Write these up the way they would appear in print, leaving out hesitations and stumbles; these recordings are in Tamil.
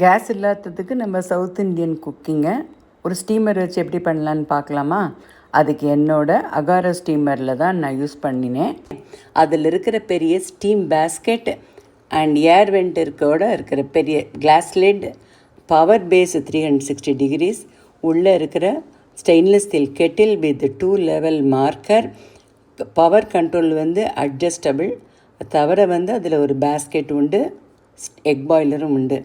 கேஸ் இல்லாததுக்கு நம்ம சவுத் இந்தியன் குக்கிங்கை ஒரு ஸ்டீமர் வச்சு எப்படி பண்ணலான்னு பார்க்கலாமா? அதுக்கு என்னோடய அகாரோ ஸ்டீமரில் தான் நான் யூஸ் பண்ணினேன். அதில் இருக்கிற பெரிய steam basket and air vent இருக்கிற பெரிய glass lid, power base 360 degrees, உள்ளே இருக்கிற stainless steel kettle with 2 level marker, power control adjustable, தவிர அதில் ஒரு பேஸ்கெட் உண்டு, எக் பாய்லரும் உண்டு.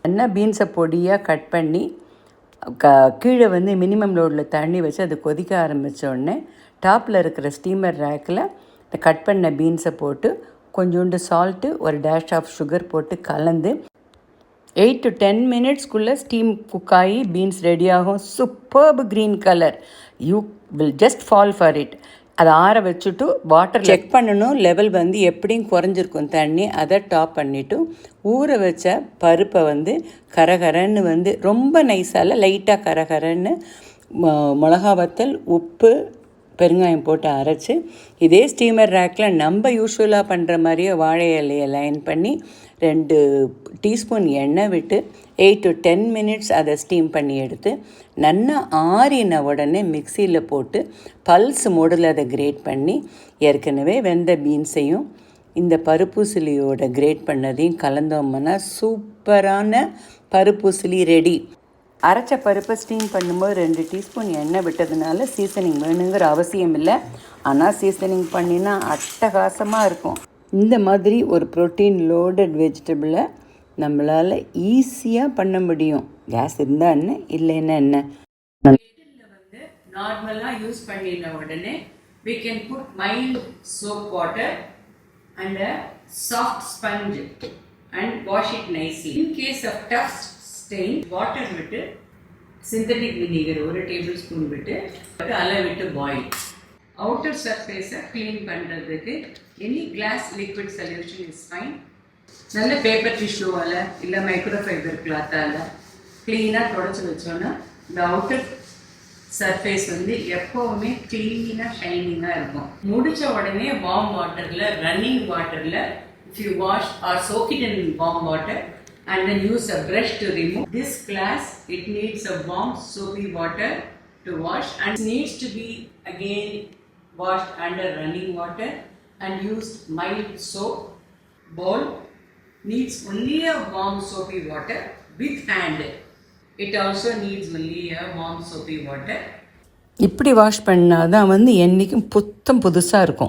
என்ன பீன்ஸை பொடியாக கட் பண்ணி கீழே மினிமம் லோடில் தண்ணி வச்சு அது கொதிக்க ஆரம்பித்த உடனே டாப்பில் இருக்கிற ஸ்டீமர் ரேக்கில் இந்த கட் பண்ண பீன்ஸை போட்டு கொஞ்சோண்டு சால்ட்டு, ஒரு டேஷ் ஆஃப் சுகர் போட்டு கலந்து 8 to 10 minutesக்குள்ளே ஸ்டீம் குக் ஆகி பீன்ஸ் ரெடியாகும். Superb green colour. You will just fall for it. அதை ஆற வச்சுட்டு வாட்டர் செக் பண்ணணும். லெவல் எப்படியும் குறைஞ்சிருக்கும் தண்ணி. அதை டாப் பண்ணிவிட்டு ஊற வச்ச பருப்பை கரகரன்னு ரொம்ப நைஸால் லைட்டாக கரகரன்னு மிளகா வத்தல், உப்பு, பெருங்காயம் போட்டு அரைச்சி இதே ஸ்டீமர் ரேக்கில் நம்ம யூஸ்வலாக பண்ணுற மாதிரியே வாழை இலையை லைன் பண்ணி 2 டீஸ்பூன் எண்ணெய் விட்டு 8 to 10 minutes அதை ஸ்டீம் பண்ணி எடுத்து நல்லா ஆறின உடனே மிக்சியில் போட்டு பல்ஸ் மோடில் அதை கிரேட் பண்ணி ஏற்கனவே வெந்த பீன்ஸையும் இந்த பருப்பூசிலியோட கிரேட் பண்ணதையும் கலந்தோம்னா சூப்பரான பருப்பூசிலி ரெடி. அரைச்ச பருப்பை ஸ்டீம் பண்ணும்போது 2 டீஸ்பூன் எண்ணெய் விட்டதுனால சீசனிங் வேணுங்கிற அவசியம் இல்லை. ஆனால் சீசனிங் பண்ணினா அட்டகாசமாக இருக்கும். இந்த மாதிரி ஒரு ப்ரோட்டீன் லோடட் வெஜிடபிளை நம்மளால் ஈஸியாக பண்ண முடியும். கேஸ் இருந்தால் என்ன, இல்லைன்னா என்ன. நார்மலாக யூஸ் பண்ணின உடனே we can put mild soap water and a soft sponge and wash it nicely. In case of tough stain, water விட்டு synthetic vinegar 1 tablespoon விட்டு அலை விட்டு பாயில். அவுட்டர் சர்ஃபேஸை க்ளீன் பண்ணுறதுக்கு any glass liquid solution is fine. நல்ல பேப்பர் டிஷ்யூவால் இல்லை மைக்ரோஃபைபர் கிளாத்தால் க்ளீனாக தொடச்சி வச்சோன்னா இந்த அவுட்டர் சர்ஃபேஸ் எப்போவுமே க்ளீனாக ஷைனிங்காக இருக்கும். முடித்த உடனே வார்ம் வாட்டரில், ரன்னிங் வாட்டரில் if you wash R soak it in warm water and then use a brush to remove. This glass, it needs a warm soapy water to wash and needs to be again washed under running water and used mild soap. Bowl needs only a warm soapy water with hand. It also needs only a warm soapy water. இப்படி வாஷ் பண்ணாதான் என்றைக்கும் புத்தம் புதுசாக இருக்கும்.